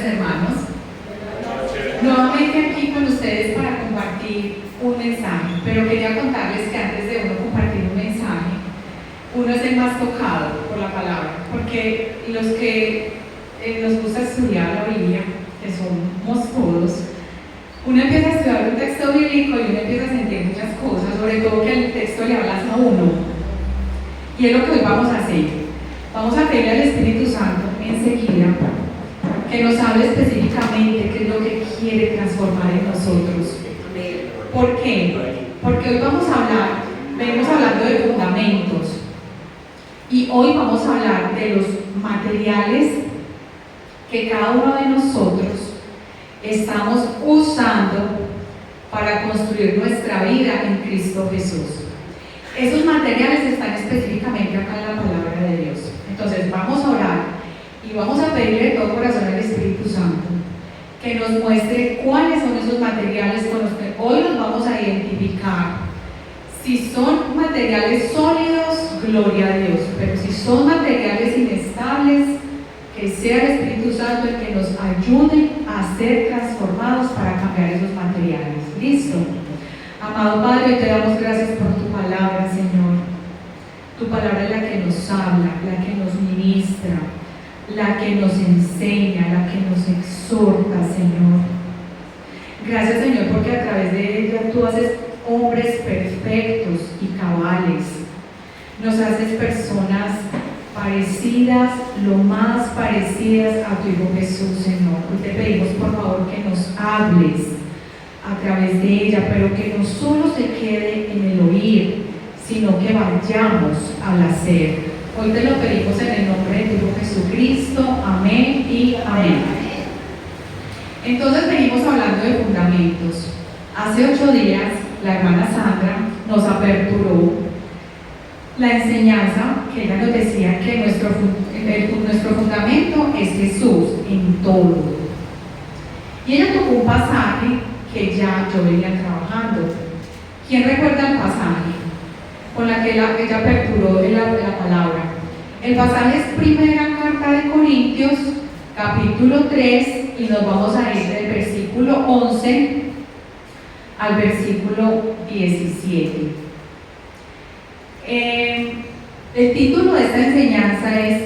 noches, hermanos. Nuevamente aquí con ustedes para compartir un mensaje, pero quería contarles que antes de uno compartir un mensaje, uno es el más tocado por la palabra, porque los que nos gusta estudiar la Biblia, que somos todos, uno empieza a estudiar un texto bíblico y uno empieza a sentir muchas cosas, sobre todo que el texto le habla a uno, y es lo que hoy vamos a hacer. Vamos a pedirle al Espíritu Santo enseguida que nos hable específicamente qué es lo que quiere transformar en nosotros. ¿Por qué? Porque hoy venimos hablando de fundamentos, y hoy vamos a hablar de los materiales que cada uno de nosotros estamos usando para construir nuestra vida en Cristo Jesús. Esos materiales están específicamente acá en la palabra de Dios. Entonces vamos a orar y vamos a pedirle de todo corazón al Espíritu Santo que nos muestre cuáles son esos materiales con los que hoy nos vamos a identificar. Si son materiales sólidos, gloria a Dios, pero si son materiales inestables, que sea el Espíritu Santo el que nos ayude a ser transformados para cambiar esos materiales. ¿Listo? Amado Padre, te damos gracias por tu palabra, Señor. Tu palabra es la que nos habla, la que nos ministra, la que nos enseña, la que nos exhorta, Señor. Gracias, Señor, porque a través de ella tú haces hombres perfectos y cabales. Nos haces personas parecidas, lo más parecidas a tu Hijo Jesús, Señor. Hoy te pedimos, por favor, que nos hables a través de ella, pero que no solo se quede en el oír, sino que vayamos al hacer. Hoy te lo pedimos en el nombre de tu Hijo Jesucristo. Amén y amén. Entonces venimos hablando de fundamentos. Hace 8 días la hermana Sandra nos aperturó la enseñanza, que ella nos decía que nuestro fundamento es Jesús en todo. Y ella tocó un pasaje que ya yo venía trabajando. ¿Quién recuerda el pasaje con la que ella aperturó la palabra? El pasaje es Primera Carta de Corintios, capítulo 3, y nos vamos a ir del versículo 11 al versículo 17. El título de esta enseñanza es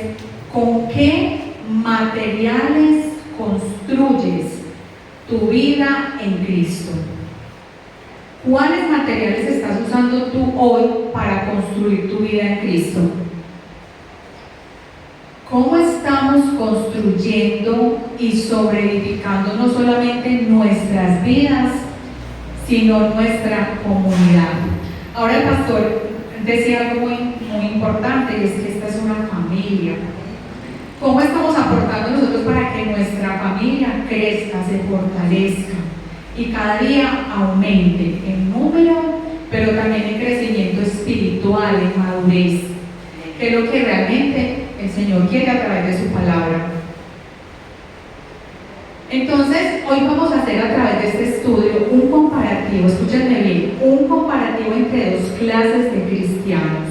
¿con qué materiales construyes tu vida en Cristo? ¿Cuáles materiales estás usando tú hoy para construir tu vida en Cristo? ¿Cómo estamos construyendo y sobreedificando no solamente nuestras vidas, sino nuestra comunidad? Ahora el pastor decía algo muy importante, y es que esta es una familia. ¿Cómo estamos aportando nosotros para que nuestra familia crezca, se fortalezca y cada día aumente en número, pero también en crecimiento espiritual, en madurez, que es lo que realmente el Señor quiere a través de su palabra? Entonces, hoy vamos a hacer a través de este estudio un comparativo, escúchenme bien, un comparativo entre dos clases de cristianos.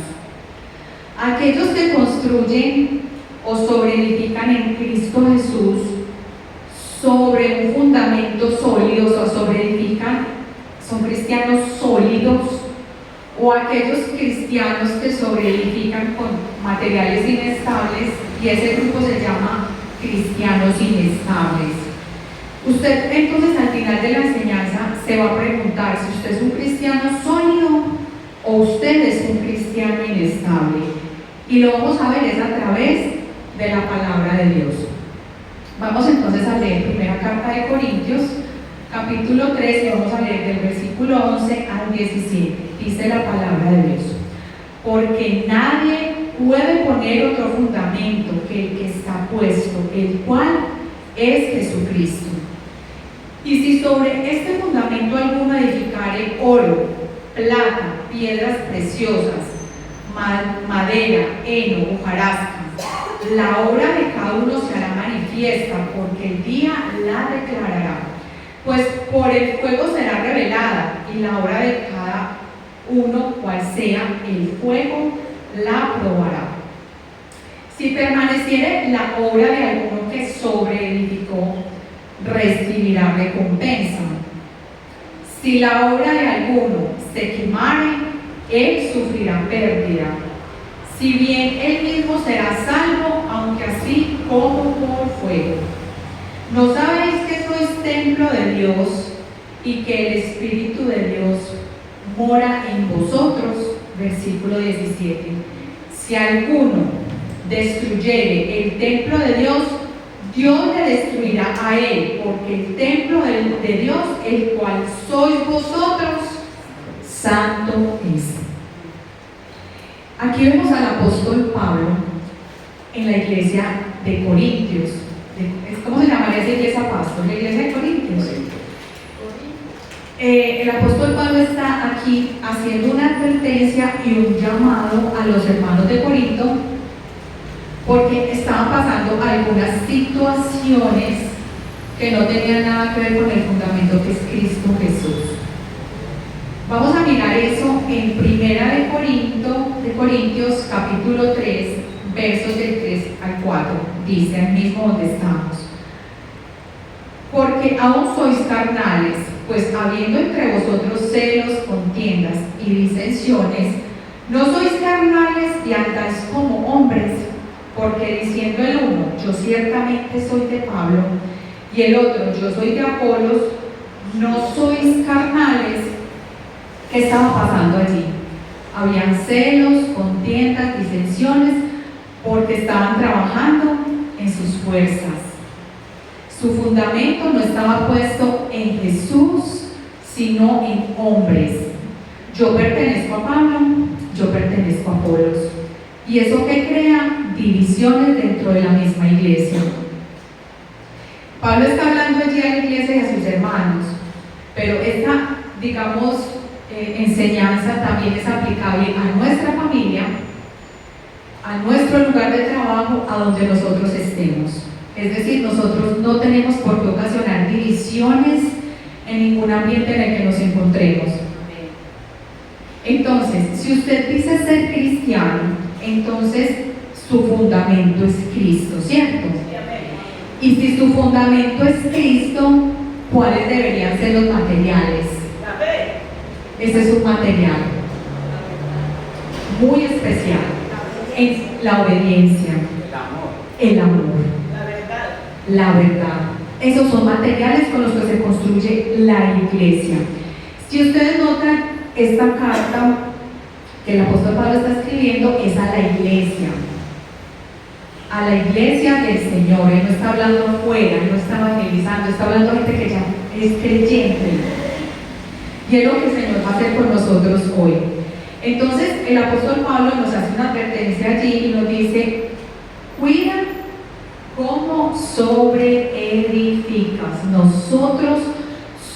Aquellos que construyen o sobreedifican en Cristo Jesús sobre un fundamento sólido, o sobreedifican, son cristianos sólidos, o aquellos cristianos que sobreedifican con materiales inestables, y ese grupo se llama cristianos inestables. Usted entonces al final de la enseñanza se va a preguntar si usted es un cristiano sólido o usted es un cristiano inestable, y lo vamos a ver es a través de la palabra de Dios. Vamos entonces a leer Primera Carta de Corintios, capítulo 3, y vamos a leer del versículo 11 al 17. Dice la palabra de Dios: porque nadie puede poner otro fundamento que el que está puesto, el cual es Jesucristo. Y si sobre este fundamento alguno edificare oro, plata, piedras preciosas, madera, heno, hojarasca, la obra de cada uno se hará manifiesta, porque el día la declarará. Pues por el fuego será revelada, y la obra de cada uno, cual sea el fuego, la probará. Si permaneciere la obra de alguno que sobreedificó, recibirá recompensa. Si la obra de alguno se quemare, él sufrirá pérdida. Si bien él mismo será salvo, aunque así como por fuego. ¿No sabéis que sois templo de Dios y que el Espíritu de Dios mora en vosotros? Versículo 17. Si alguno destruyere el templo de Dios, Dios le destruirá a él, porque el templo de Dios, el cual sois vosotros, santo es. Aquí vemos al apóstol Pablo en la iglesia de Corintios. ¿Cómo se llamaría esa iglesia, pastor? La iglesia de Corintios. El apóstol Pablo está aquí haciendo una advertencia y un llamado a los hermanos de Corinto, porque estaban pasando algunas situaciones que no tenían nada que ver con el fundamento que es Cristo Jesús. Vamos a mirar eso en Primera de Corintios capítulo 3, versos del 3 al 4. Dice ahí mismo donde estamos: porque aún sois carnales, pues habiendo entre vosotros celos, contiendas y disensiones, no sois carnales y andáis como hombres. Porque diciendo el uno, yo ciertamente soy de Pablo, y el otro, yo soy de Apolos, no sois carnales. ¿Qué estaba pasando allí? Habían celos, contiendas, disensiones, porque estaban trabajando en sus fuerzas. Su fundamento no estaba puesto en Jesús, sino en hombres. Yo pertenezco a Pablo, yo pertenezco a Apolos. ¿Y eso que crea? Divisiones dentro de la misma iglesia. Pablo está hablando allí a la iglesia y a sus hermanos, pero esta, digamos, enseñanza también es aplicable a nuestra familia, a nuestro lugar de trabajo, a donde nosotros estemos. Es decir, nosotros no tenemos por qué ocasionar divisiones en ningún ambiente en el que nos encontremos. Entonces, si usted dice ser cristiano, entonces su fundamento es Cristo, ¿cierto? Y si su fundamento es Cristo, ¿cuáles deberían ser los materiales? Ese es un material muy especial, es la obediencia, el amor, la verdad. Esos son materiales con los que se construye la iglesia. Si ustedes notan, esta carta que el apóstol Pablo está escribiendo es a la iglesia del Señor. Él no está hablando afuera, él no está evangelizando, está hablando a gente que ya es creyente, y es lo que el Señor va a hacer con nosotros hoy. Entonces el apóstol Pablo nos hace una advertencia allí y nos dice: cuida cómo sobreedificas. Nosotros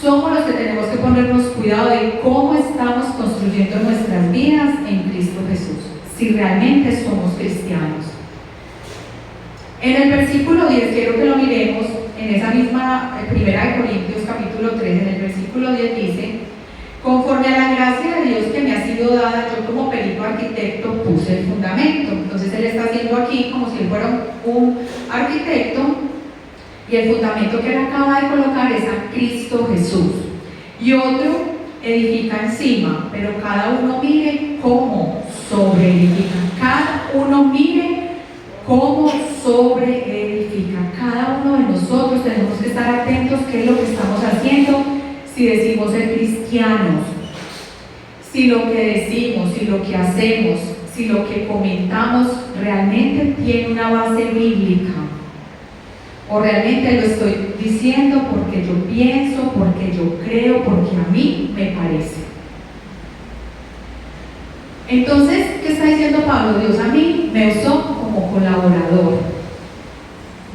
somos los que tenemos que ponernos cuidado de cómo estamos construyendo nuestras vidas en Cristo Jesús, si realmente somos cristianos. En el versículo 10, quiero que lo miremos, en esa misma Primera de Corintios capítulo 3, en el versículo 10 dice: conforme a la gracia de Dios que me ha sido dada, yo como perito arquitecto puse el fundamento. Entonces él está haciendo aquí como si él fuera un arquitecto, y el fundamento que él acaba de colocar es a Cristo Jesús, y otro edifica encima, pero cada uno mire cómo sobreedifica. Cada uno mire cómo sobreedifica. Cada uno de nosotros tenemos que estar atentos qué es lo que estamos haciendo, si decimos ser cristianos, si lo que decimos, si lo que hacemos, si lo que comentamos realmente tiene una base bíblica, o realmente lo estoy diciendo porque yo pienso, porque yo creo, porque a mí me parece. Entonces, ¿qué está diciendo Pablo? Dios a mí me usó como colaborador.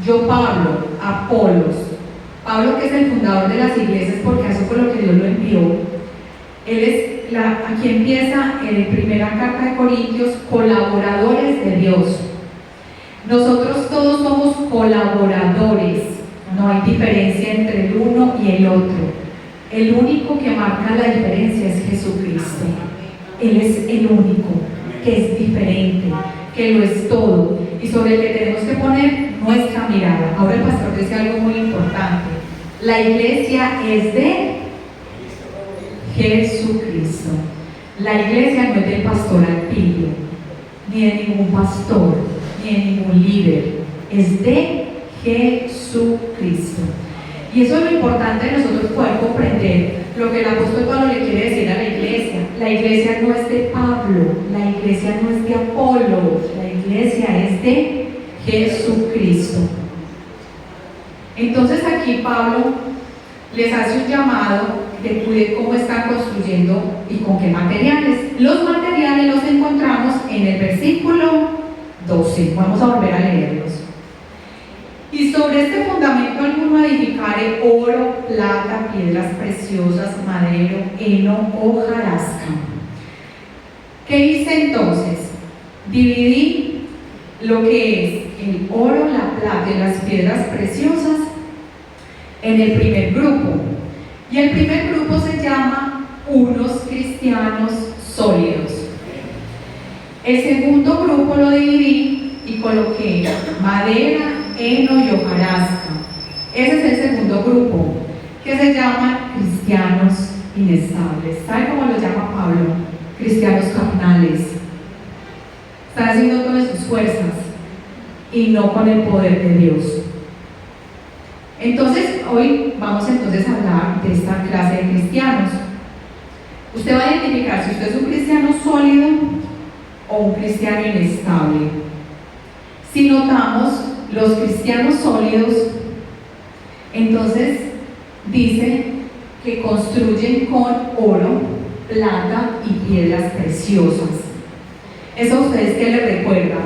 Yo, Pablo, Apolos. Pablo, que es el fundador de las iglesias, porque eso fue lo que Dios lo envió. Él es, aquí empieza en la primera carta de Corintios, colaboradores de Dios. Nosotros todos somos colaboradores, no hay diferencia entre el uno y el otro. El único que marca la diferencia es Jesucristo. Él es el único que es diferente, que lo es todo, y sobre el que tenemos que poner nuestra mirada. Ahora el pastor decía algo muy importante: La iglesia es de Jesucristo. La iglesia no es del pastor Alpillo, ni de ningún pastor, ni de ningún líder. Es de Jesucristo. Y eso es lo importante de nosotros poder comprender lo que el apóstol Pablo le quiere decir a la iglesia. La iglesia no es de Pablo, la iglesia no es de Apolo, la iglesia es de Jesucristo. Entonces aquí Pablo les hace un llamado de cuide cómo están construyendo y con qué materiales. Los materiales los encontramos en el versículo 12. Vamos a volver a leerlos. Y sobre este fundamento alguno edificare oro, plata, piedras preciosas, madero, heno, hojarasca. ¿Qué hice entonces? Dividí lo que es el oro, la plata y las piedras preciosas en el primer grupo. Y el primer grupo se llama unos cristianos sólidos. El segundo grupo lo dividí y coloqué madera, heno y hojarasca. Ese es el segundo grupo, que se llaman cristianos inestables. ¿Sabe cómo lo llama Pablo? Cristianos carnales. Están haciendo todo de sus fuerzas y no con el poder de Dios. Entonces, hoy vamos entonces a hablar de esta clase de cristianos. Usted va a identificar si usted es un cristiano sólido o un cristiano inestable. Si notamos los cristianos sólidos, entonces dice que construyen con oro, plata y piedras preciosas. ¿Eso a ustedes qué les recuerda?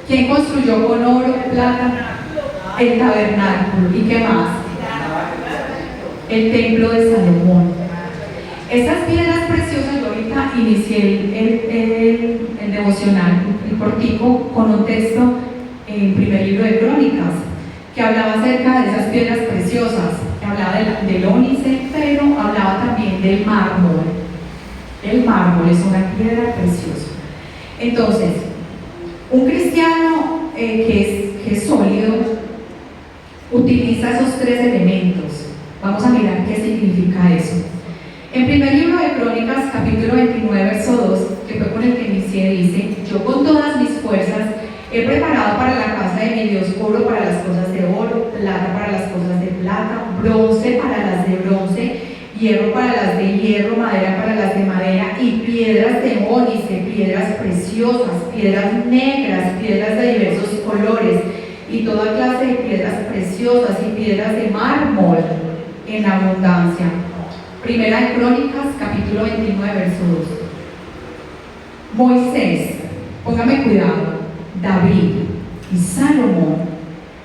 ¿Quién construyó con oro, plata? El tabernáculo. ¿Y qué más? El templo de Salomón. Esas piedras preciosas, yo ahorita inicié el devocional, el cortico, con un texto en primer libro de Crónicas, que hablaba acerca de esas piedras preciosas, que hablaba del ónice, pero hablaba también del mármol. El mármol es una piedra preciosa. Entonces, un cristiano que es sólido utiliza esos tres elementos. Vamos a mirar qué significa eso. En primer libro de Crónicas, capítulo 29, verso 2, que fue con el que inicié, dice: yo con todas mis fuerzas he preparado para la casa de mi Dios oro para las cosas de oro, plata para las cosas de plata, bronce para las de bronce, hierro para las de hierro, madera para las de madera, y piedras de ónice, piedras preciosas, piedras negras, piedras de diversos colores, y toda clase de piedras preciosas y piedras de mármol en abundancia. Primera de Crónicas, capítulo 29, verso 2. Moisés, póngame cuidado, David y Salomón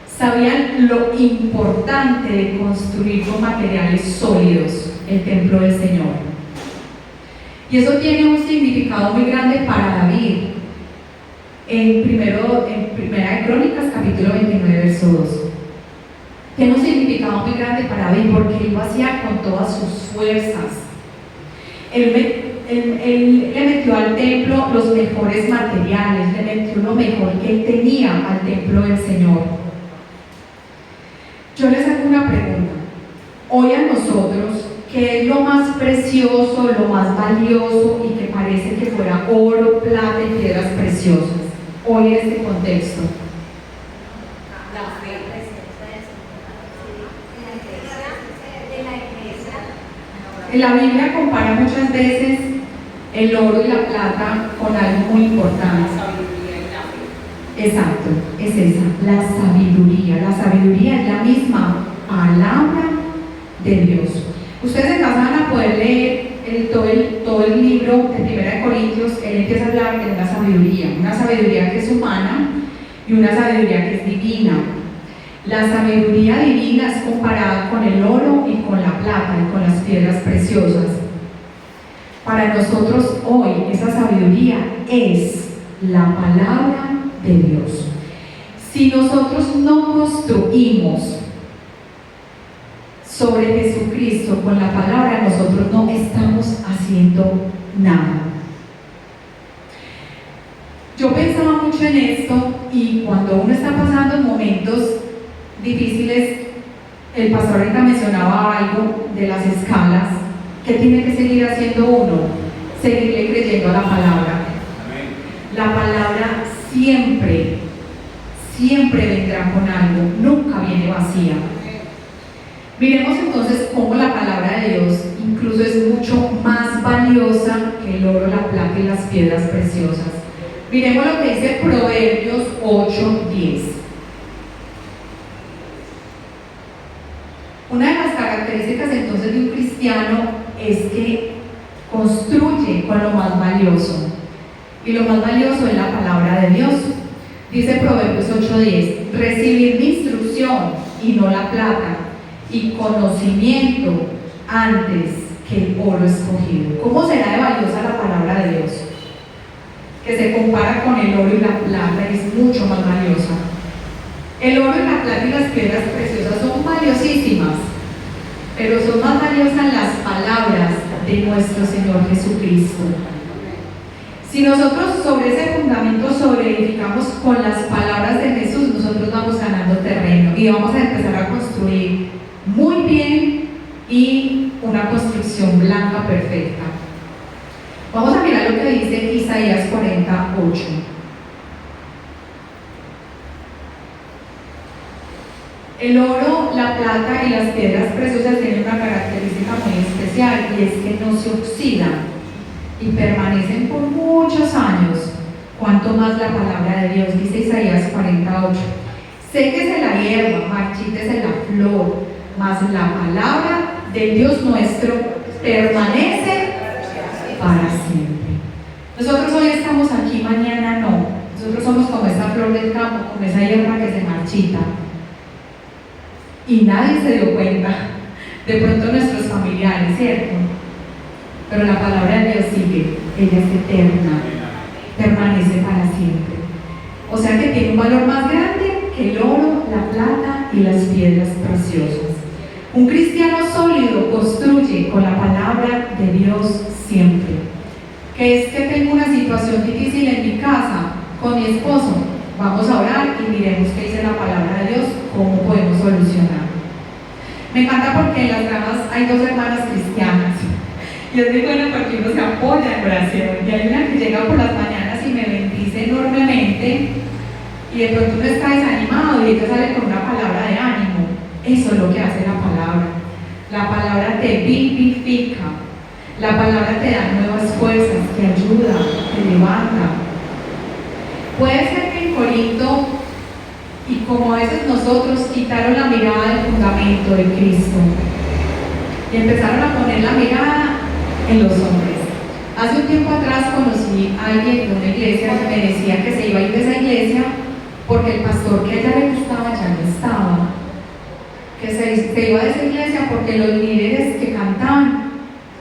sabían lo importante de construir con materiales sólidos el templo del Señor. Y eso tiene un significado muy grande para David. En Primera de Crónicas, capítulo 29, verso 2. Tiene un significado muy grande para David porque él lo hacía con todas sus fuerzas. Él le metió al templo los mejores materiales, le metió lo mejor que él tenía al templo del Señor. Yo les hago una pregunta. Hoy a nosotros, ¿qué es lo más precioso, lo más valioso y que parece que fuera oro, plata y piedras preciosas? Hoy en este contexto. La Biblia compara muchas veces el oro y la plata con algo muy importante. Exacto, es esa, la sabiduría. La sabiduría es la misma palabra de Dios. Ustedes en casa van a poder leer todo el libro de Primera de Corintios. Él empieza a hablar de una sabiduría que es humana y una sabiduría que es divina. La sabiduría divina es comparada con el oro y con la plata y con las piedras preciosas. Para nosotros hoy esa sabiduría es la palabra de Dios. Si nosotros no construimos sobre Jesucristo con la palabra, nosotros no estamos haciendo nada. Yo pensaba mucho en esto, y cuando uno está pasando momentos difíciles, el pastor ahorita mencionaba algo de las escalas. ¿Qué tiene que seguir haciendo uno? Seguirle creyendo a la palabra. La palabra siempre, siempre vendrá con algo, nunca viene vacía. Miremos entonces cómo la palabra de Dios incluso es mucho más valiosa que el oro, la plata y las piedras preciosas. Miremos lo que dice Proverbios 8:10. Una de las características entonces de un cristiano es que construye con lo más valioso. Y lo más valioso es la palabra de Dios. Dice Proverbios 8:10, recibir mi instrucción y no la plata, y conocimiento antes que el oro escogido. ¿Cómo será de valiosa la palabra de Dios? Que se compara con el oro y la plata, es mucho más valiosa. El oro, la plata y las piedras preciosas son valiosísimas, pero son más valiosas las palabras de nuestro Señor Jesucristo. Si nosotros sobre ese fundamento sobreedificamos con las palabras de Jesús, nosotros vamos ganando terreno y vamos a empezar a construir muy bien y una construcción blanca perfecta. Vamos a mirar lo que dice Isaías 48. El oro, la plata y las piedras preciosas tienen una característica muy especial, y es que no se oxidan y permanecen por muchos años. Cuanto más la palabra de Dios, dice Isaías 48. Séquese la hierba, marchítese la flor, mas la palabra de Dios nuestro permanece para siempre. Nosotros hoy estamos aquí, mañana no. Nosotros somos como esta flor del campo, como esa hierba que se marchita. Y nadie se dio cuenta. De pronto nuestros familiares, ¿cierto? Pero la palabra de Dios sigue, ella es eterna, permanece para siempre. O sea que tiene un valor más grande que el oro, la plata y las piedras preciosas. Un cristiano sólido construye con la palabra de Dios siempre. Que es que tengo una situación difícil en mi casa con mi esposo, vamos a orar y miremos qué dice la palabra de Dios, cómo podemos solucionar. Me encanta porque en las ramas hay dos hermanas cristianas. Y es muy bueno porque uno se apoya en oración. Y hay una que llega por las mañanas y me bendice enormemente. Y de pronto uno está desanimado y ella sale con una palabra de ánimo. Eso es lo que hace la palabra. La palabra te vivifica. La palabra te da nuevas fuerzas, te ayuda, te levanta. Puede ser que en Corinto, y como a veces nosotros, quitaron la mirada del fundamento de Cristo y empezaron a poner la mirada en los hombres. Hace un tiempo atrás conocí a alguien de una iglesia que me decía que se iba a ir de esa iglesia porque el pastor que a ella le gustaba ya no estaba, que se iba de esa iglesia porque los líderes que cantaban,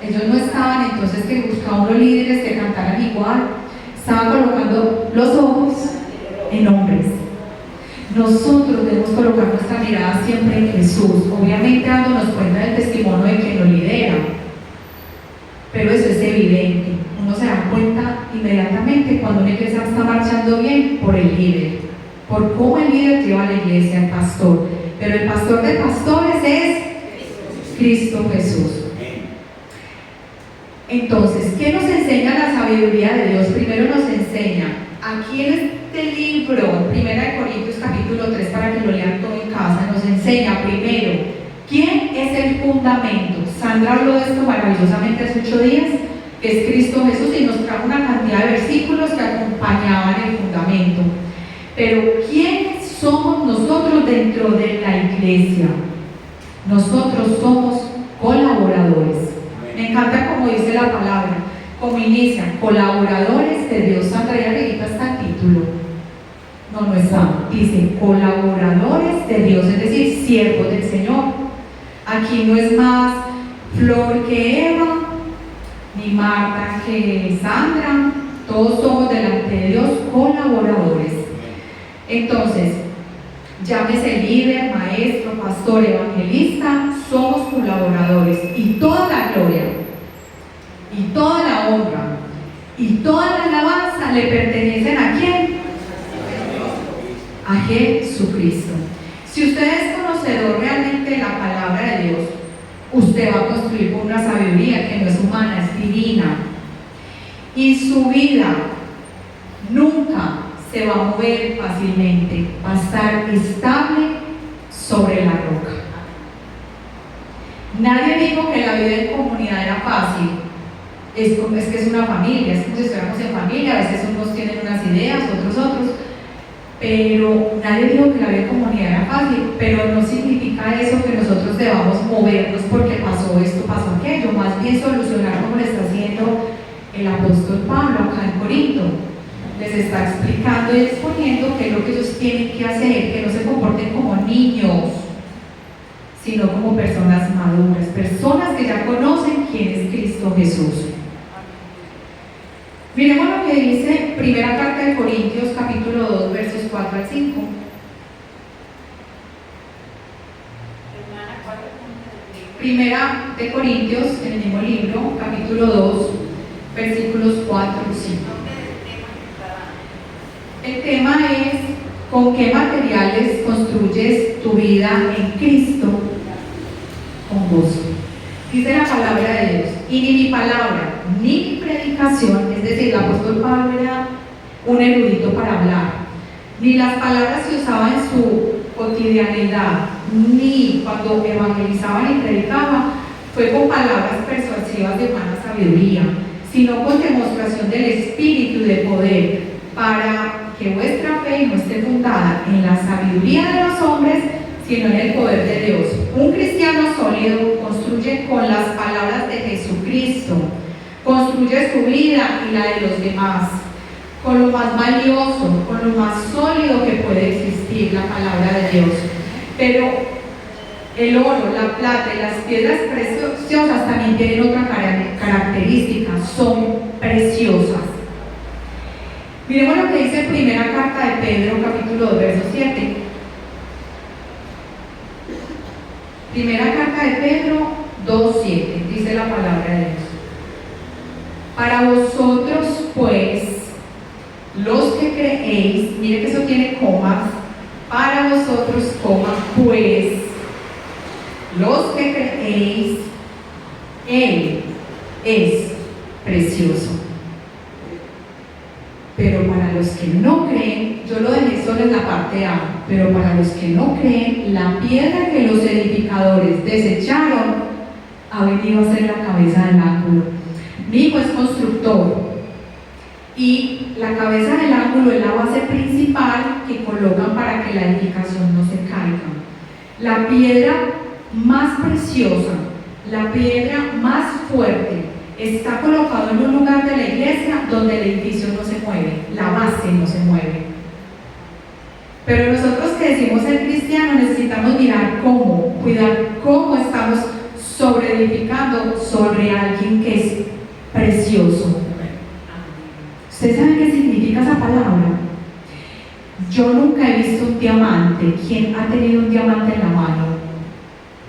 ellos no estaban, entonces que buscaban unos líderes que cantaran igual. Estaba colocando los ojos en hombres. Nosotros debemos colocar nuestra mirada siempre en Jesús, obviamente dándonos cuenta del testimonio de quien nos lidera, pero eso es evidente. Uno se da cuenta inmediatamente cuando una iglesia está marchando bien por el líder, por cómo el líder lleva a la iglesia, el pastor. Pero el pastor de pastores es Cristo Jesús. Entonces, ¿qué nos enseña la sabiduría de Dios? Primero nos enseña, aquí en este libro, 1 Corintios capítulo 3, para que lo lean todo en casa, nos enseña primero, ¿quién es el fundamento? Sandra habló de esto maravillosamente hace 8 días, que es Cristo Jesús, y nos trajo una cantidad de versículos que acompañaban el fundamento. Pero ¿quiénes somos nosotros dentro de la iglesia? Nosotros somos colaboradores. Me encanta como dice la palabra, como inicia, colaboradores de Dios. Sandra, ya leíste hasta el título. No está. Dice colaboradores de Dios, es decir, siervos del Señor. Aquí no es más Flor que Eva, ni Marta que Sandra. Todos somos delante de Dios colaboradores. Entonces, llámese líder, maestro, pastor, evangelista, somos colaboradores, y toda la gloria, y toda la honra, y toda la alabanza le pertenecen ¿a quién? A Jesucristo. Si ustedes conocedor realmente de la palabra de Dios, usted va a construir con una sabiduría que no es humana, es divina. Y su vida nunca se va a mover fácilmente, va a estar estable sobre la roca. Nadie dijo que la vida en comunidad era fácil. Es que es una familia, es como si estuviéramos en familia, a veces unos tienen unas ideas, otros, pero nadie dijo que la vida en comunidad era fácil, pero no significa eso que nosotros debamos movernos porque pasó esto, pasó aquello, más bien solucionar como lo está haciendo el apóstol Pablo acá en Corinto. Les está explicando y exponiendo qué es lo que ellos tienen que hacer, que no se comporten como niños, sino como personas maduras, personas que ya conocen quién es Cristo Jesús. Miremos lo que dice Primera Carta de Corintios, capítulo 2, versos 4 al 5. Primera de Corintios, en el mismo libro, capítulo 2, versículos 4 y 5. El tema es: ¿con qué materiales construyes tu vida en Cristo? Con gozo. Dice la palabra de Dios: y ni mi palabra, ni mi predicación, es decir, el apóstol Pablo era un erudito para hablar, ni las palabras que usaba en su cotidianidad, ni cuando evangelizaba ni predicaba, fue con palabras persuasivas de humana sabiduría, sino con demostración del Espíritu y de poder, para que vuestra fe no esté fundada en la sabiduría de los hombres, sino en el poder de Dios. Un cristiano sólido construye con las palabras de Jesucristo, construye su vida y la de los demás, con lo más valioso, con lo más sólido que puede existir, la palabra de Dios. Pero el oro, la plata y las piedras preciosas también tienen otra característica: son preciosas. Miremos lo que dice Primera Carta de Pedro, capítulo 2, verso 7. Primera Carta de Pedro 2:7, dice la palabra de Dios: para vosotros pues, los que creéis, mire que eso tiene comas, para vosotros, coma, pues, los que creéis, Él es precioso. Pero para los que no creen, yo lo dejé solo en la parte A, pero para los que no creen, la piedra que los edificadores desecharon ha venido a ser la cabeza del ángulo. Mi hijo es constructor y la cabeza del ángulo es la base principal que colocan para que la edificación no se caiga. La piedra más preciosa, la piedra más fuerte, está colocado en un lugar de la iglesia donde el edificio no se mueve, la base no se mueve. Pero nosotros que decimos ser cristianos necesitamos mirar cómo, cuidar cómo estamos sobreedificando sobre alguien que es precioso. ¿Ustedes saben qué significa esa palabra? Yo nunca he visto un diamante. ¿Quién ha tenido un diamante en la mano?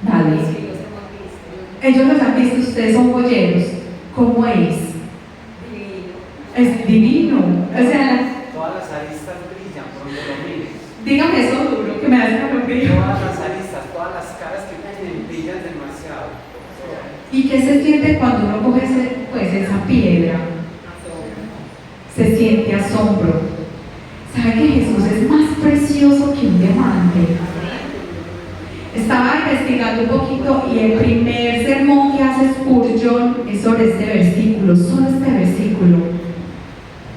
Nadie. Ellos los han visto, ustedes son joyeros. ¿Cómo es? Divino. Es divino. O sea, todas las aristas brillan por donde lo mires. Dígame eso duro, que me hace calofrío. Todas las aristas, todas las caras que tienen brillan demasiado. ¿Y qué se siente cuando uno coge esa piedra? Se siente asombro. ¿Sabe que Jesús es más precioso que un diamante? Estaba investigando un poquito y el primer sermón que hace Spurgeon es sobre este versículo, solo este versículo.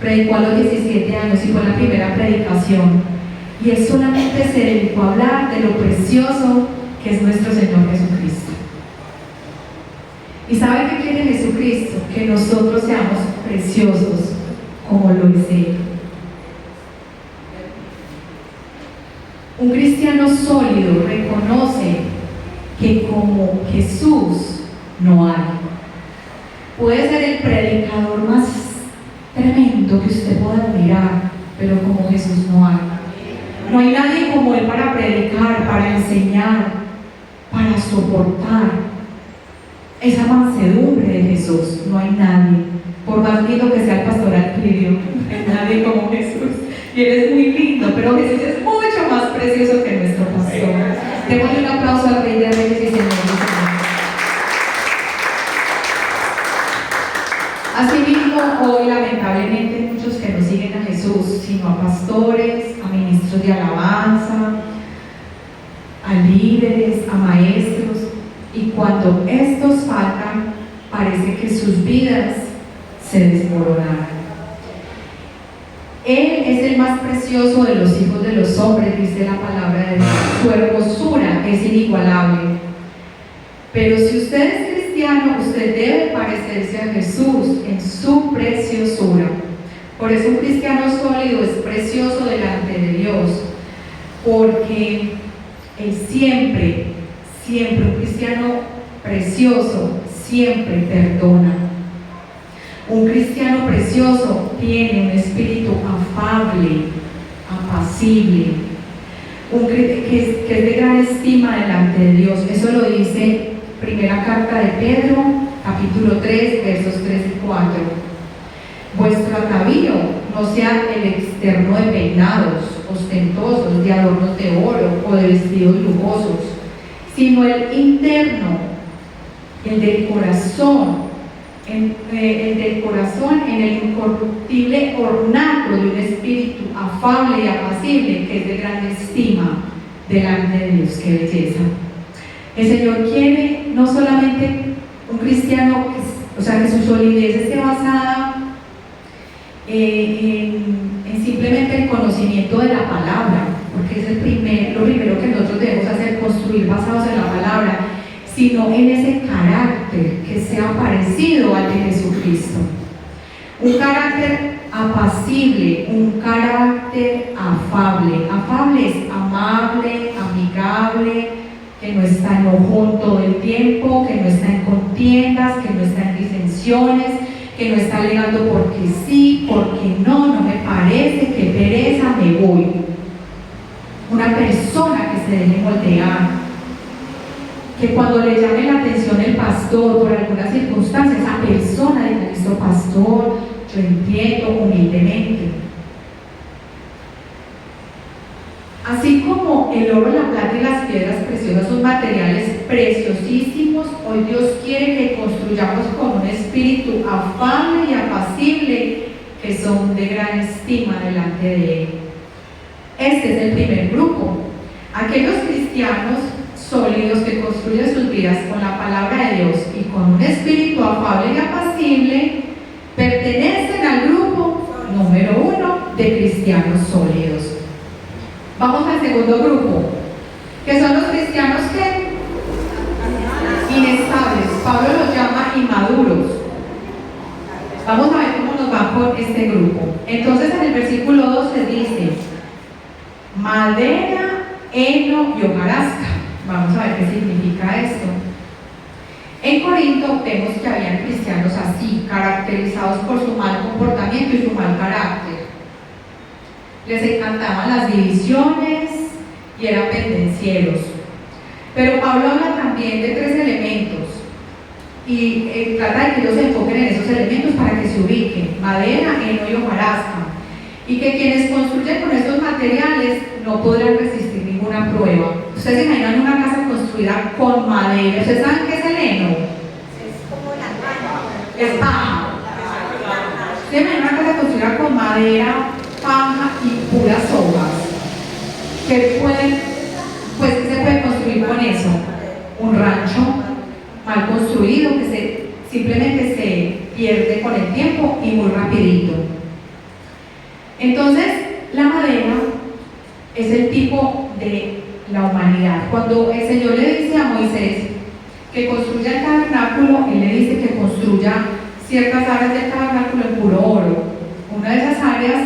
Predicó a los 17 años y fue la primera predicación. Y él solamente se dedicó a hablar de lo precioso que es nuestro Señor Jesucristo. ¿Y sabe qué quiere Jesucristo? Que nosotros seamos preciosos como lo es Él. Un cristiano sólido reconoce que como Jesús no hay. Puede ser el predicador más tremendo que usted pueda mirar, pero como Jesús no hay. No hay nadie como Él para predicar, para enseñar, para soportar. Esa mansedumbre de Jesús, no hay nadie. Por más lindo que sea el pastor Alfredo, no hay nadie como Jesús. Y Él es muy lindo, pero Jesús es mucho más precioso que nuestro pastor. Démosle una a líderes, a maestros, y cuando estos faltan, parece que sus vidas se desmoronan. Él es el más precioso de los hijos de los hombres, dice la palabra de Dios. Su hermosura es inigualable. Pero si usted es cristiano, usted debe parecerse a Jesús en su preciosura. Por eso un cristiano sólido es precioso delante de Dios, porque Él siempre, un cristiano precioso, siempre perdona. Un cristiano precioso tiene un espíritu afable, apacible, que es de gran estima delante de Dios. Eso lo dice primera carta de Pedro, capítulo 3, versos 3 y 4. Vuestro atavío no sea el externo de peinados ostentosos, de adornos de oro o de vestidos lujosos, sino el interno, el del corazón, en el incorruptible ornato de un espíritu afable y apacible, que es de gran estima delante de Dios. ¡Qué belleza! El Señor quiere no solamente un cristiano, que su solidez esté basada en simplemente el conocimiento de la palabra, porque es lo primero que nosotros debemos hacer, construir basados en la palabra, sino en ese carácter que sea parecido al de Jesucristo. Un carácter apacible, un carácter afable. Afable es amable, amigable, que no está enojón todo el tiempo, que no está en contiendas, que no está en disensiones, que no está alegando porque sí, porque no me parece, que pereza, me voy. Una persona que se deje moldear, que cuando le llame la atención el pastor por alguna circunstancia, esa persona diga: listo, pastor, yo entiendo, humildemente. Así como el oro, la plata y las piedras preciosas son materiales preciosísimos, hoy Dios quiere que construyamos con un espíritu afable y apacible, que son de gran estima delante de Él. Este es el primer grupo. Aquellos cristianos sólidos que construyen sus vidas con la palabra de Dios y con un espíritu afable y apacible, pertenecen al grupo número 1 de cristianos sólidos. Vamos al segundo grupo, que son los cristianos que inestables. Pablo los llama inmaduros. Vamos a ver cómo nos va con este grupo. Entonces en el versículo 12 dice: madera, heno y hojarasca. Vamos a ver qué significa esto. En Corinto vemos que habían cristianos así, caracterizados por su mal comportamiento y su mal carácter. Les encantaban las divisiones y eran pendencieros. Pero Pablo habla también de 3 elementos y trata de que ellos se enfoquen en esos elementos para que se ubiquen: madera, heno y hojarasca. Y que quienes construyen con estos materiales no podrán resistir ninguna prueba. Ustedes se imaginan una casa construida con madera. ¿Ustedes saben qué es el heno? Es como la paja. Es paja. ¿Ustedes se imaginan una casa construida con madera, paja y puras hojas? ¿Qué se puede construir con eso? Un rancho mal construido que simplemente se pierde con el tiempo y muy rapidito. Entonces, la madera es el tipo de la humanidad. Cuando el Señor le dice a Moisés que construya el tabernáculo, Él le dice que construya ciertas áreas del tabernáculo en puro oro. Una de esas áreas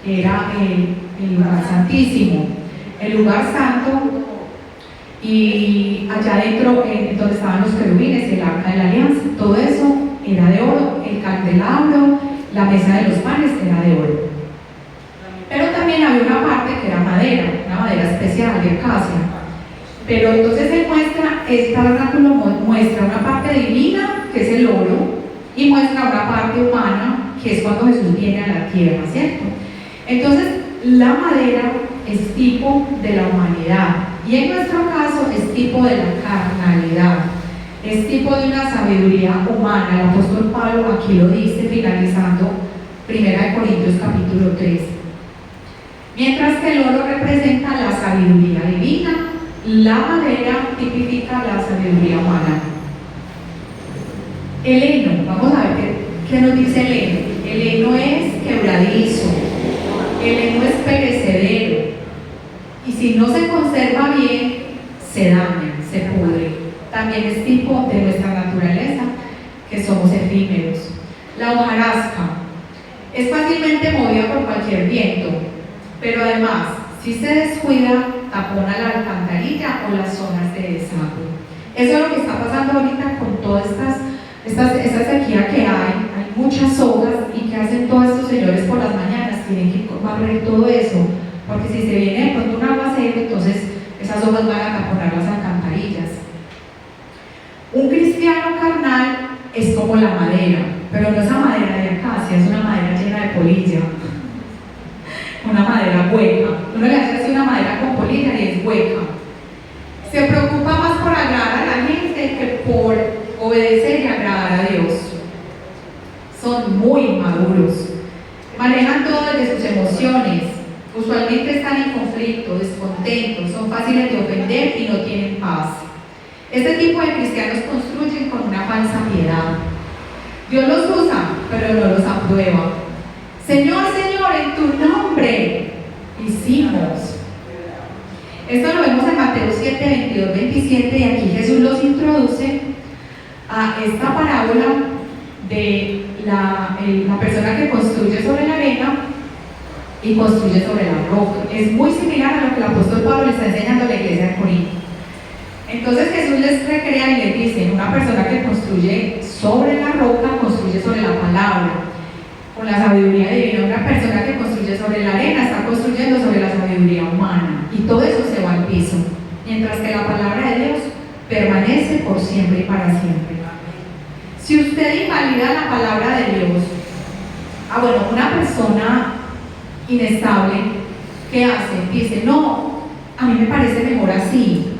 era el lugar santísimo, el lugar santo, y allá adentro donde estaban los querubines, el arca de la alianza, todo eso era de oro. El candelabro, la mesa de los panes era de oro. Pero también había una parte que era madera, una madera especial de acacia. Pero entonces él muestra, este tabernáculo muestra una parte divina, que es el oro, y muestra una parte humana, que es cuando Jesús viene a la tierra, ¿cierto? Entonces, la madera es tipo de la humanidad, y en nuestro caso es tipo de la carnalidad, es tipo de una sabiduría humana. El apóstol Pablo aquí lo dice, finalizando 1 Corintios capítulo 3. Mientras que el oro representa la sabiduría divina, la madera tipifica la sabiduría humana. El heno, vamos a ver qué nos dice el heno. El heno es quebradizo, el heno es perecedero, y si no se conserva bien, se daña, se pudre. También es tipo de nuestra naturaleza, que somos efímeros. La hojarasca es fácilmente movida por cualquier viento, pero además, si se descuida, tapona la alcantarilla o las zonas de desagüe. Eso es lo que está pasando ahorita con todas esta sequía que hay muchas hojas, y que hacen todos estos señores por las mañanas, tienen que barrer todo eso, porque si se viene de pronto un aguacero, entonces esas hojas van a taponar las alcantarillas. Un cristiano carnal es como la madera, pero no esa madera de acacia, es una madera llena de polilla, una madera hueca. Uno le hace así una madera con polilla y es hueca. Se preocupa más por agradar a la gente que por obedecer y agradar a Dios. Son muy maduros, manejan todo desde sus emociones, usualmente están en conflicto, descontentos, son fáciles de ofender y no tienen paz. Este tipo de cristianos construyen con una falsa piedad. Dios los usa, pero no los aprueba. Señor, Señor, en tu nombre hicimos. Esto lo vemos en Mateo 7, 22, 27, y aquí Jesús los introduce a esta parábola de la persona que construye sobre la arena y construye sobre la roca. Es muy similar a lo que el apóstol Pablo le está enseñando a la iglesia de Corinto. Entonces Jesús les recrea y les dice: una persona que construye sobre la roca construye sobre la palabra, con la sabiduría divina. Una persona que construye sobre la arena está construyendo sobre la sabiduría humana, y todo eso se va al piso, mientras que la palabra de Dios permanece por siempre y para siempre. Si usted invalida la palabra de Dios, una persona inestable, ¿qué hace? Dice: no, a mí me parece mejor así.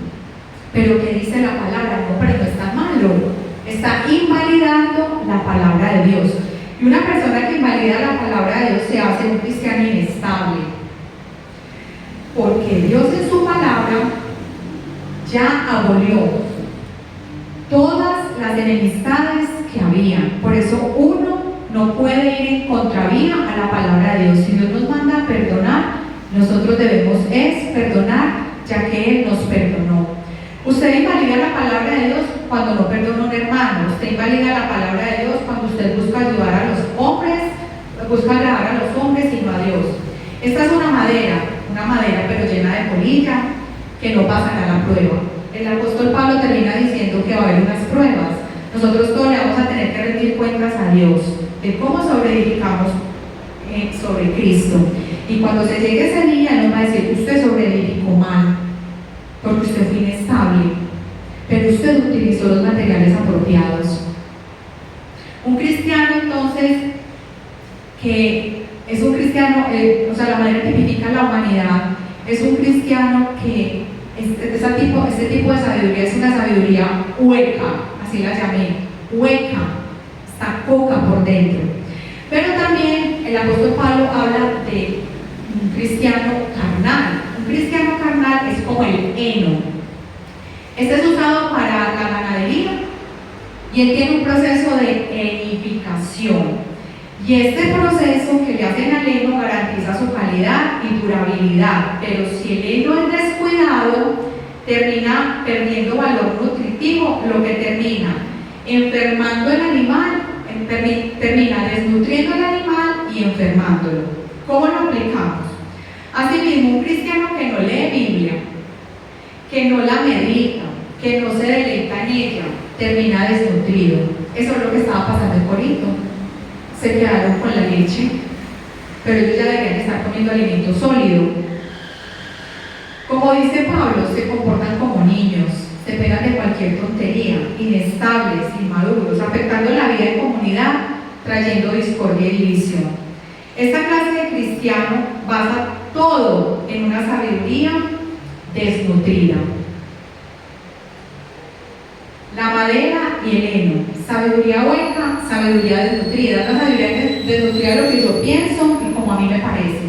Pero ¿qué dice la palabra? No, pero no está malo. Está invalidando la palabra de Dios. Y una persona que invalida la palabra de Dios se hace un cristiano inestable. Porque Dios en su palabra ya abolió todas las enemistades que había. Por eso uno no puede ir en contravía a la palabra de Dios. Si Dios nos manda a perdonar, nosotros debemos perdonar, ya que Él nos perdonó. Usted invalida la palabra de Dios cuando no perdona a un hermano. Usted invalida la palabra de Dios cuando usted busca ayudar a los hombres, busca agradar a los hombres y no a Dios. Esta es una madera pero llena de polilla, que no pasan a la prueba. El apóstol Pablo termina diciendo que va a haber unas pruebas. Nosotros todos le vamos a tener que rendir cuentas a Dios de cómo sobreedificamos sobre Cristo. Y cuando se llegue ese día, Él nos va a decir: usted sobreedificó mal, porque usted fue inestable, pero usted utilizó los materiales apropiados. Un cristiano, entonces, que es un cristiano, la manera que tipifica la humanidad, es un cristiano que este tipo de sabiduría es una sabiduría hueca, así la llamé, hueca, está coca por dentro. Pero también el apóstol Pablo habla de un cristiano carnal. Un cristiano carnal es como el heno. Este es usado para la ganadería y él tiene un proceso de henificación. Y este proceso que le hacen al heno garantiza su calidad y durabilidad, pero si el heno es descuidado, termina perdiendo valor nutritivo, lo que termina enfermando el animal, termina desnutriendo el animal y enfermándolo. ¿Cómo lo aplicamos? Asimismo, un cristiano que no lee Biblia, que no la medita, que no se deleita en ella, termina desnutrido. Eso es lo que estaba pasando en Corinto. Se quedaron con la leche, pero ellos ya deberían estar comiendo alimento sólido. Como dice Pablo, se comportan como niños, se pegan de cualquier tontería, inestables, inmaduros, afectando la vida en comunidad, trayendo discordia y división. Esta clase de cristiano basa todo en una sabiduría desnutrida. La madera y el heno, sabiduría hueca, sabiduría desnutrida. La sabiduría desnutrida es lo que yo pienso y como a mí me parece.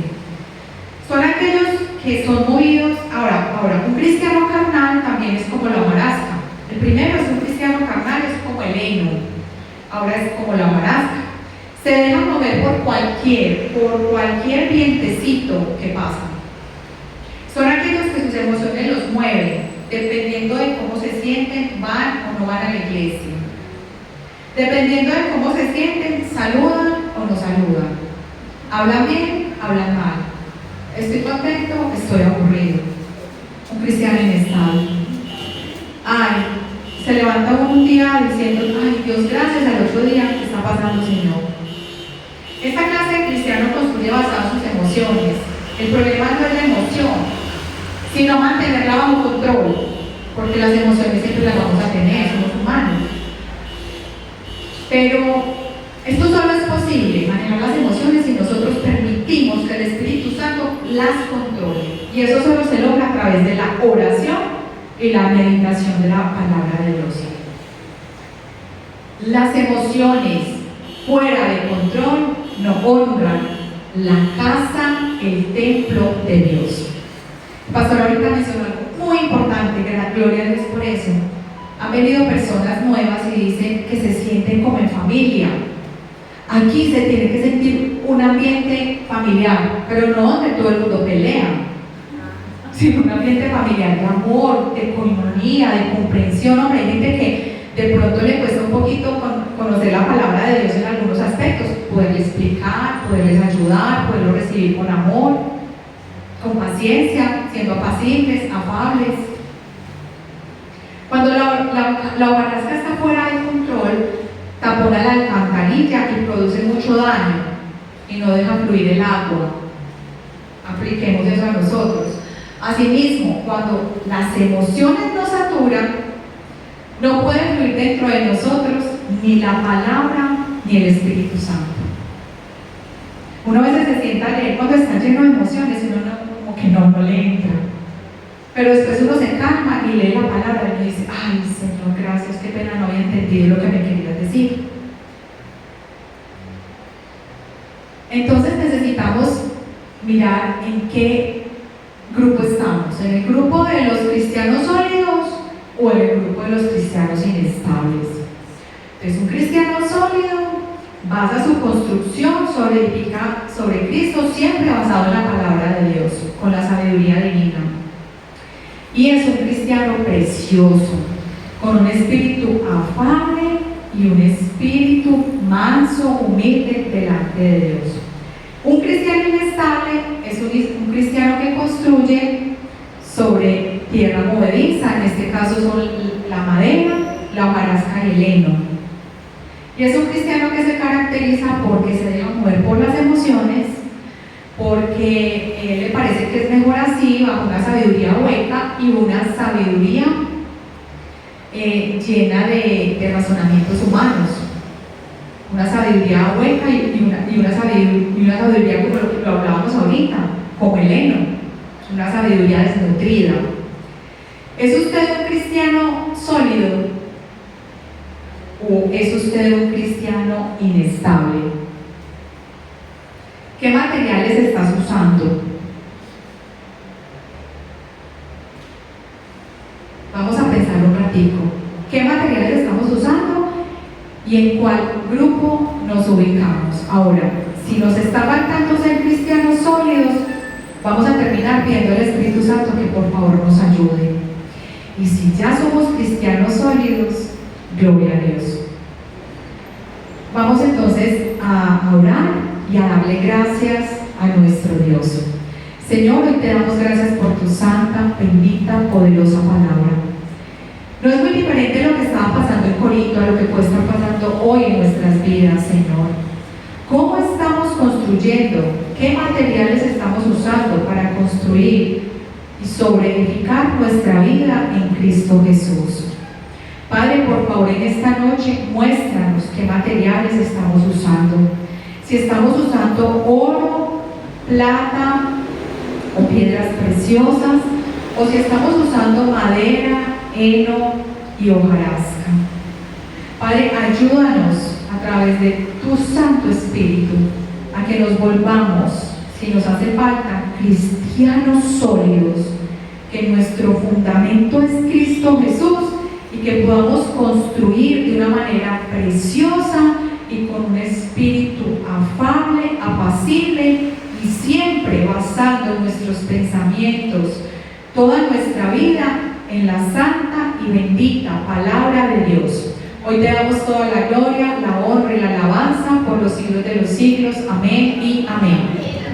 Son aquellos que son movidos. Ahora, Ahora, un cristiano carnal también es como la hojarasca. El primero es un cristiano carnal, es como el heno. Ahora es como la hojarasca. Se deja mover por cualquier vientecito que pasa. Son aquellos que sus emociones los mueven, dependiendo de cómo se sienten, van o no van a la iglesia. Dependiendo de cómo se sienten, saludan o no saludan. Hablan bien, hablan mal. Estoy contento, estoy aburrido. Un cristiano inestable. Ay, se levanta un día diciendo, ay Dios, gracias al otro día que está pasando, Señor. Esta clase de cristiano construye basado en sus emociones. El problema no es la emoción, sino mantenerla bajo control, porque las emociones siempre las vamos a tener, somos humanos. Pero esto solo es posible, manejar las emociones, si nosotros permitimos que el Espíritu Santo las controle. Y eso solo se logra a través de la oración y la meditación de la palabra de Dios. Las emociones fuera de control no honran la casa, el templo de Dios. El pastor ahorita mencionó algo muy importante, que la gloria a Dios por eso. Han venido personas nuevas y dicen que se sienten como en familia. Aquí se tiene que sentir un ambiente familiar, pero no donde todo el mundo pelea, sino un ambiente familiar de amor, de coinonía, de comprensión. Hombre, hay gente que de pronto le cuesta un poquito conocer la palabra de Dios en algunos aspectos, poderle explicar, poderles ayudar, poderlo recibir con amor, con paciencia, siendo apacibles, afables. Cuando la hojarasca está fuera de control, tapona la alcantarilla y produce mucho daño y no deja fluir el agua. Apliquemos eso a nosotros. Asimismo, cuando las emociones nos saturan, no puede fluir dentro de nosotros ni la palabra ni el Espíritu Santo. Uno a veces se sienta a leer cuando está lleno de emociones y uno como que no le entra. Pero después uno se calma y lee la palabra y uno dice, ay Señor, gracias, qué pena, no había entendido lo que me querías decir. Entonces necesitamos mirar en qué grupo estamos, en el grupo de los cristianos sólidos o en el grupo de los cristianos inestables. Entonces un cristiano sólido basa su construcción sobre Cristo, siempre basado en la palabra de Dios, con la sabiduría divina. Y es un cristiano precioso, con un espíritu afable y un espíritu manso, humilde delante de Dios. Un cristiano inestable es un cristiano que construye sobre tierra movediza, en este caso son la madera, la hojarasca y el heno. Y es un cristiano que se caracteriza porque se deja mover por las emociones, porque él le parece que es mejor así, bajo una sabiduría hueca y una sabiduría llena de razonamientos humanos. Una sabiduría hueca y una sabiduría como lo hablábamos ahorita, como el heno, una sabiduría desnutrida. ¿Es usted un cristiano sólido o es usted un cristiano inestable? ¿Qué materiales estás usando? Vamos a pensar un ratico. ¿Qué materiales estamos usando y en cuál grupo nos ubicamos? Ahora, si nos está faltando ser cristianos sólidos, vamos a terminar pidiendo al Espíritu Santo que por favor nos ayude. Y si ya somos cristianos sólidos, gloria a Dios. Vamos entonces a orar y a darle gracias a nuestro Dios. Señor, hoy te damos gracias por tu santa, bendita, poderosa palabra. No es muy diferente lo que estaba pasando en Corinto a lo que puede estar pasando hoy en nuestras vidas, Señor. ¿Cómo estamos construyendo? ¿Qué materiales estamos usando para construir y sobreedificar nuestra vida en Cristo Jesús? Padre, por favor, en esta noche muéstranos qué materiales estamos usando. Si estamos usando oro, plata o piedras preciosas, o si estamos usando madera, heno y hojarasca. Padre, ayúdanos a través de tu Santo Espíritu a que nos volvamos, si nos hace falta, cristianos sólidos, que nuestro fundamento es Cristo Jesús y que podamos construir de una manera preciosa y con un espíritu afable, apacible y siempre basando nuestros pensamientos, toda nuestra vida en la santa y bendita palabra de Dios. Hoy te damos toda la gloria, la honra y la alabanza por los siglos de los siglos. Amén y amén.